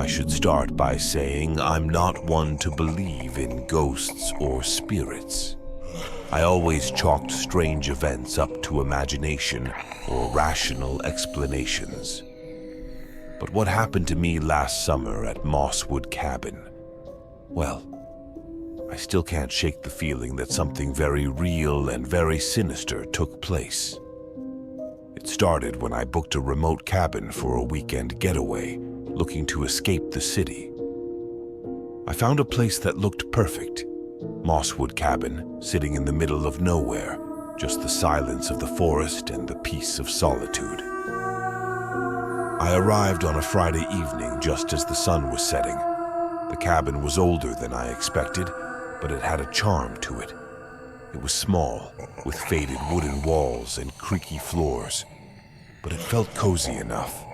I should start by saying I'm not one to believe in ghosts or spirits. I always chalked strange events up to imagination or rational explanations. But what happened to me last summer at Mosswood Cabin? Well, I still can't shake the feeling that something very real and very sinister took place. It started when I booked a remote cabin for a weekend getaway, looking to escape the city. I found a place that looked perfect. Mosswood Cabin, sitting in the middle of nowhere, just the silence of the forest and the peace of solitude. I arrived on a Friday evening just as the sun was setting. The cabin was older than I expected, but it had a charm to it. It was small, with faded wooden walls and creaky floors, but it felt cozy enough,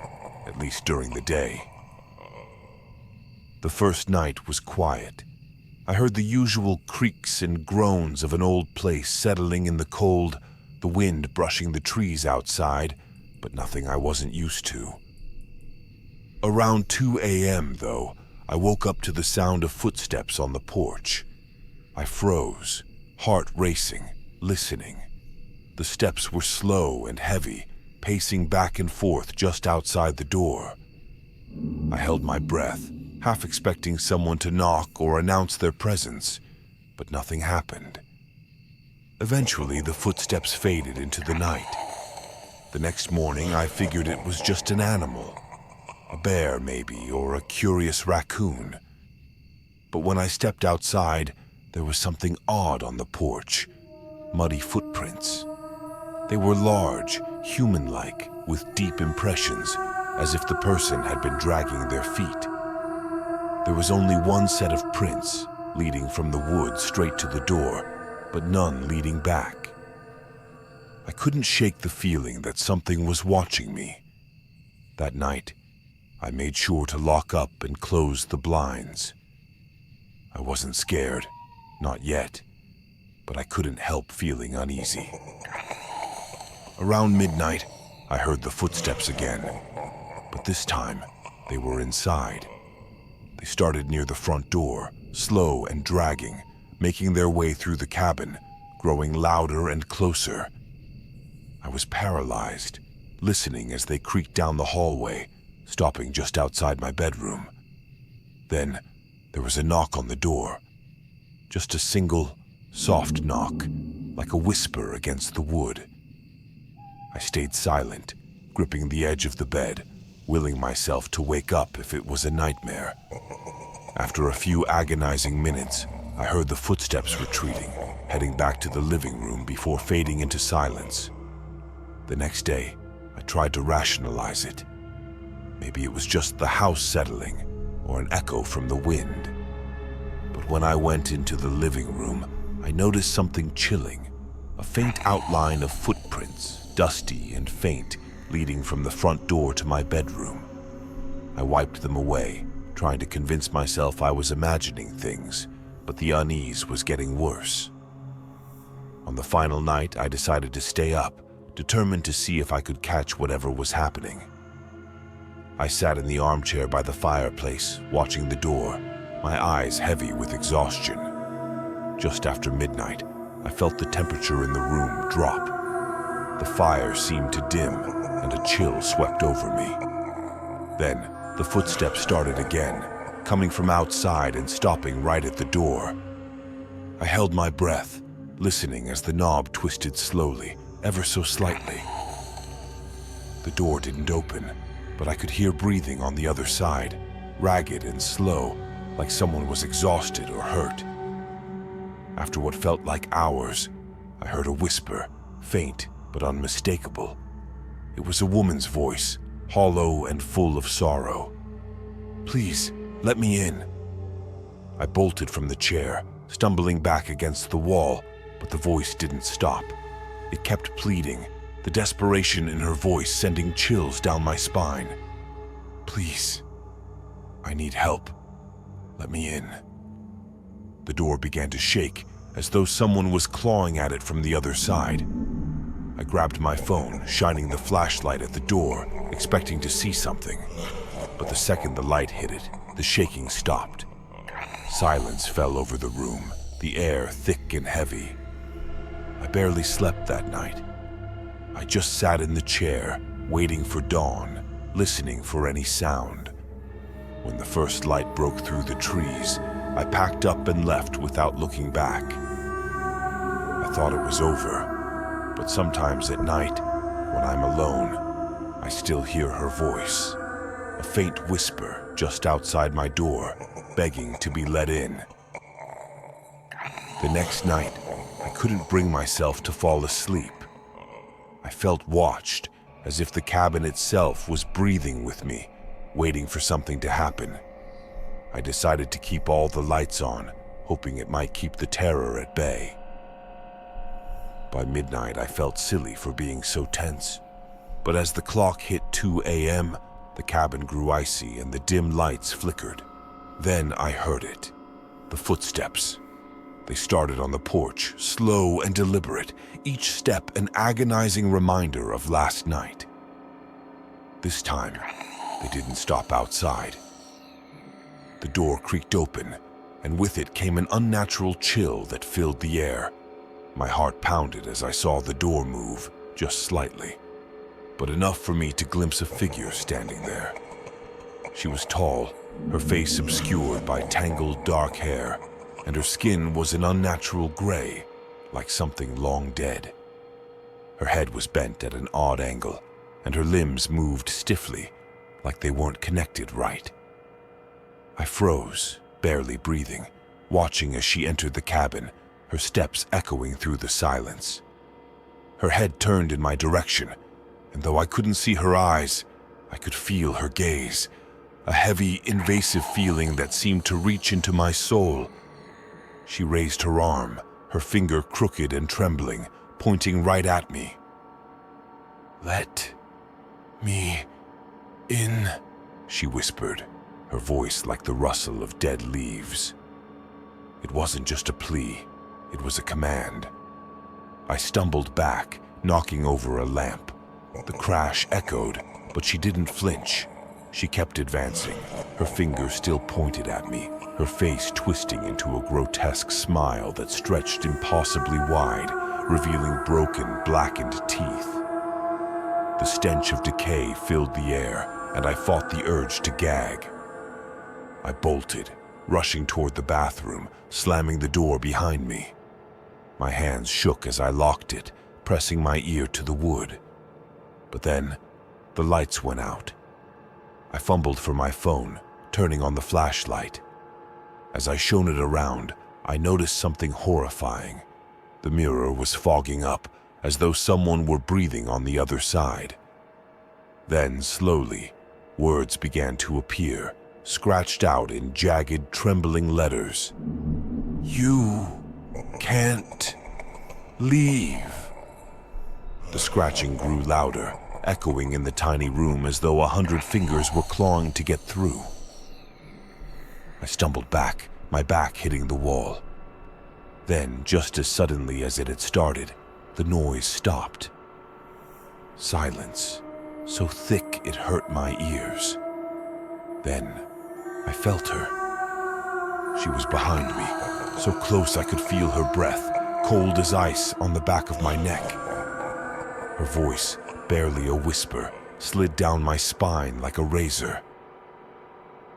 at least during the day. The first night was quiet. I heard the usual creaks and groans of an old place settling in the cold, the wind brushing the trees outside, but nothing I wasn't used to. Around 2 a.m., though, I woke up to the sound of footsteps on the porch. I froze, heart racing, listening. The steps were slow and heavy, pacing back and forth just outside the door. I held my breath, half expecting someone to knock or announce their presence, but nothing happened. Eventually, the footsteps faded into the night. The next morning, I figured it was just an animal, a bear maybe, or a curious raccoon. But when I stepped outside, there was something odd on the porch, muddy footprints. They were large, human-like, with deep impressions, as if the person had been dragging their feet. There was only one set of prints, leading from the wood straight to the door, but none leading back. I couldn't shake the feeling that something was watching me. That night, I made sure to lock up and close the blinds. I wasn't scared, not yet, but I couldn't help feeling uneasy. Around midnight, I heard the footsteps again, but this time, they were inside. They started near the front door, slow and dragging, making their way through the cabin, growing louder and closer. I was paralyzed, listening as they creaked down the hallway, stopping just outside my bedroom. Then, there was a knock on the door. Just a single, soft knock, like a whisper against the wood. I stayed silent, gripping the edge of the bed, willing myself to wake up if it was a nightmare. After a few agonizing minutes, I heard the footsteps retreating, heading back to the living room before fading into silence. The next day, I tried to rationalize it. Maybe it was just the house settling, or an echo from the wind. But when I went into the living room, I noticed something chilling, a faint outline of footprints, dusty and faint, leading from the front door to my bedroom. I wiped them away, trying to convince myself I was imagining things, but the unease was getting worse. On the final night, I decided to stay up, determined to see if I could catch whatever was happening. I sat in the armchair by the fireplace, watching the door, my eyes heavy with exhaustion. Just after midnight, I felt the temperature in the room drop. The fire seemed to dim, and a chill swept over me. Then, the footsteps started again, coming from outside and stopping right at the door. I held my breath, listening as the knob twisted slowly, ever so slightly. The door didn't open, but I could hear breathing on the other side, ragged and slow, like someone was exhausted or hurt. After what felt like hours, I heard a whisper, faint but unmistakable. It was a woman's voice, hollow and full of sorrow. "Please, let me in." I bolted from the chair, stumbling back against the wall, but the voice didn't stop. It kept pleading, the desperation in her voice sending chills down my spine. "Please, I need help. Let me in." The door began to shake, as though someone was clawing at it from the other side. I grabbed my phone, shining the flashlight at the door, expecting to see something. But the second the light hit it, the shaking stopped. Silence fell over the room, the air thick and heavy. I barely slept that night. I just sat in the chair, waiting for dawn, listening for any sound. When the first light broke through the trees, I packed up and left without looking back. I thought it was over, but sometimes at night, when I'm alone, I still hear her voice, a faint whisper just outside my door, begging to be let in. The next night, I couldn't bring myself to fall asleep. I felt watched, as if the cabin itself was breathing with me, waiting for something to happen. I decided to keep all the lights on, hoping it might keep the terror at bay. By midnight, I felt silly for being so tense. But as the clock hit 2 a.m., the cabin grew icy and the dim lights flickered. Then I heard it. The footsteps. They started on the porch, slow and deliberate, each step an agonizing reminder of last night. This time, they didn't stop outside. The door creaked open, and with it came an unnatural chill that filled the air. My heart pounded as I saw the door move, just slightly, but enough for me to glimpse a figure standing there. She was tall, her face obscured by tangled dark hair, and her skin was an unnatural gray, like something long dead. Her head was bent at an odd angle, and her limbs moved stiffly, like they weren't connected right. I froze, barely breathing, watching as she entered the cabin, her steps echoing through the silence. Her head turned in my direction, and though I couldn't see her eyes, I could feel her gaze, a heavy, invasive feeling that seemed to reach into my soul. She raised her arm, her finger crooked and trembling, pointing right at me. "Let me in," she whispered, her voice like the rustle of dead leaves. It wasn't just a plea, it was a command. I stumbled back, knocking over a lamp. The crash echoed, but she didn't flinch. She kept advancing, her finger still pointed at me, her face twisting into a grotesque smile that stretched impossibly wide, revealing broken, blackened teeth. The stench of decay filled the air, and I fought the urge to gag. I bolted, rushing toward the bathroom, slamming the door behind me. My hands shook as I locked it, pressing my ear to the wood. But then, the lights went out. I fumbled for my phone, turning on the flashlight. As I shone it around, I noticed something horrifying. The mirror was fogging up, as though someone were breathing on the other side. Then, slowly, words began to appear, scratched out in jagged, trembling letters. "You can't leave." The scratching grew louder, echoing in the tiny room as though 100 fingers were clawing to get through. I stumbled back, my back hitting the wall. Then, just as suddenly as it had started, the noise stopped. Silence, so thick it hurt my ears. Then, I felt her. She was behind me, so close I could feel her breath, cold as ice on the back of my neck. Her voice, barely a whisper, slid down my spine like a razor.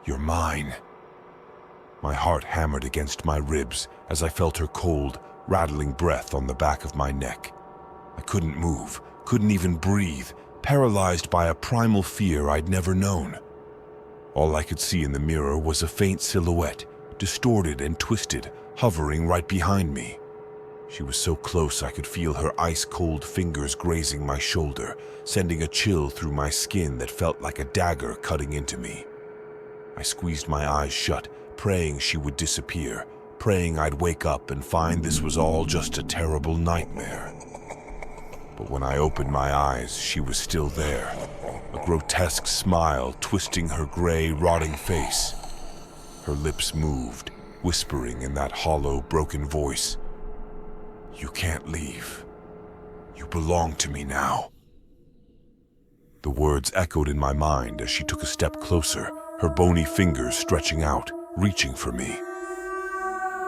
"You're mine." My heart hammered against my ribs as I felt her cold, rattling breath on the back of my neck. I couldn't move, couldn't even breathe, paralyzed by a primal fear I'd never known. All I could see in the mirror was a faint silhouette, distorted and twisted, hovering right behind me. She was so close I could feel her ice-cold fingers grazing my shoulder, sending a chill through my skin that felt like a dagger cutting into me. I squeezed my eyes shut, praying she would disappear, praying I'd wake up and find this was all just a terrible nightmare. But when I opened my eyes, she was still there, a grotesque smile twisting her gray, rotting face. Her lips moved, whispering in that hollow, broken voice, "You can't leave. You belong to me now." The words echoed in my mind as she took a step closer, her bony fingers stretching out, reaching for me.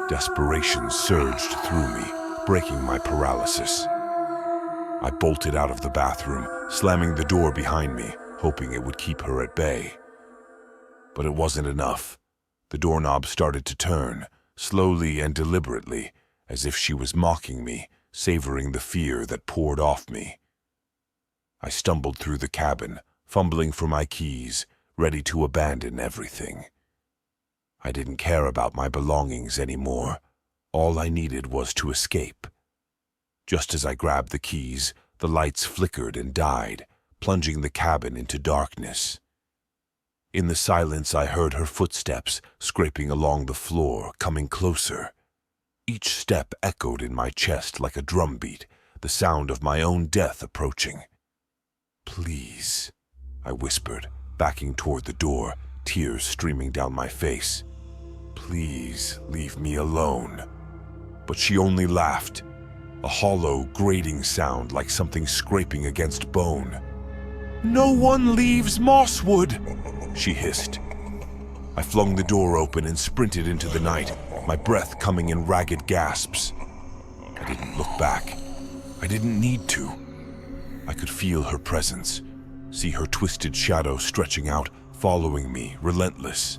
Desperation surged through me, breaking my paralysis. I bolted out of the bathroom, slamming the door behind me, hoping it would keep her at bay. But it wasn't enough. The doorknob started to turn, slowly and deliberately, as if she was mocking me, savoring the fear that poured off me. I stumbled through the cabin, fumbling for my keys, ready to abandon everything. I didn't care about my belongings anymore. All I needed was to escape. Just as I grabbed the keys, the lights flickered and died, plunging the cabin into darkness. In the silence, I heard her footsteps scraping along the floor, coming closer. Each step echoed in my chest like a drumbeat, the sound of my own death approaching. "Please," I whispered, backing toward the door, tears streaming down my face. "Please leave me alone." But she only laughed, a hollow, grating sound like something scraping against bone. "No one leaves Mosswood," she hissed. I flung the door open and sprinted into the night, my breath coming in ragged gasps. I didn't look back. I didn't need to. I could feel her presence, see her twisted shadow stretching out, following me, relentless.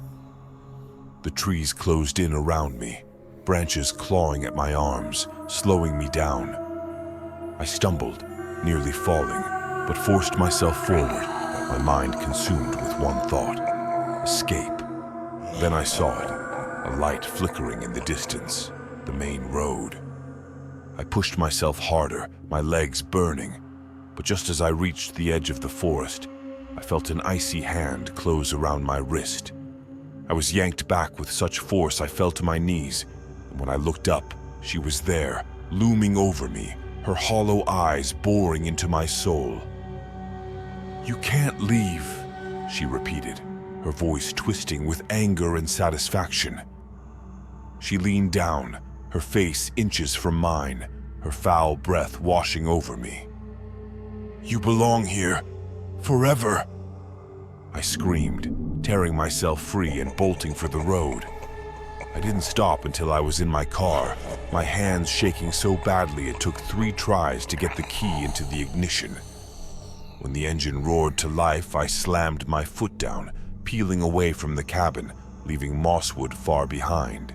The trees closed in around me, branches clawing at my arms, slowing me down. I stumbled, nearly falling, but forced myself forward, my mind consumed with one thought: escape. Then I saw it, a light flickering in the distance, the main road. I pushed myself harder, my legs burning, but just as I reached the edge of the forest, I felt an icy hand close around my wrist. I was yanked back with such force I fell to my knees, and when I looked up, she was there, looming over me, her hollow eyes boring into my soul. "You can't leave," she repeated, her voice twisting with anger and satisfaction. She leaned down, her face inches from mine, her foul breath washing over me. "You belong here, forever," I screamed, tearing myself free and bolting for the road. I didn't stop until I was in my car, my hands shaking so badly it took 3 tries to get the key into the ignition. When the engine roared to life, I slammed my foot down, peeling away from the cabin, leaving Mosswood far behind.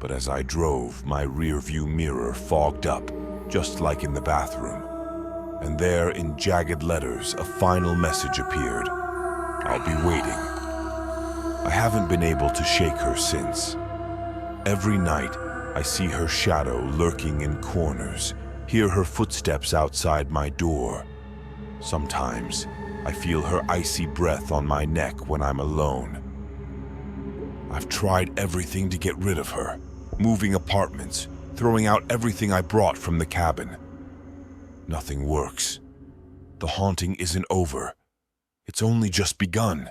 But as I drove, my rear-view mirror fogged up, just like in the bathroom. And there, in jagged letters, a final message appeared: "I'll be waiting." I haven't been able to shake her since. Every night, I see her shadow lurking in corners, hear her footsteps outside my door. Sometimes, I feel her icy breath on my neck when I'm alone. I've tried everything to get rid of her, moving apartments, throwing out everything I brought from the cabin. Nothing works. The haunting isn't over. It's only just begun.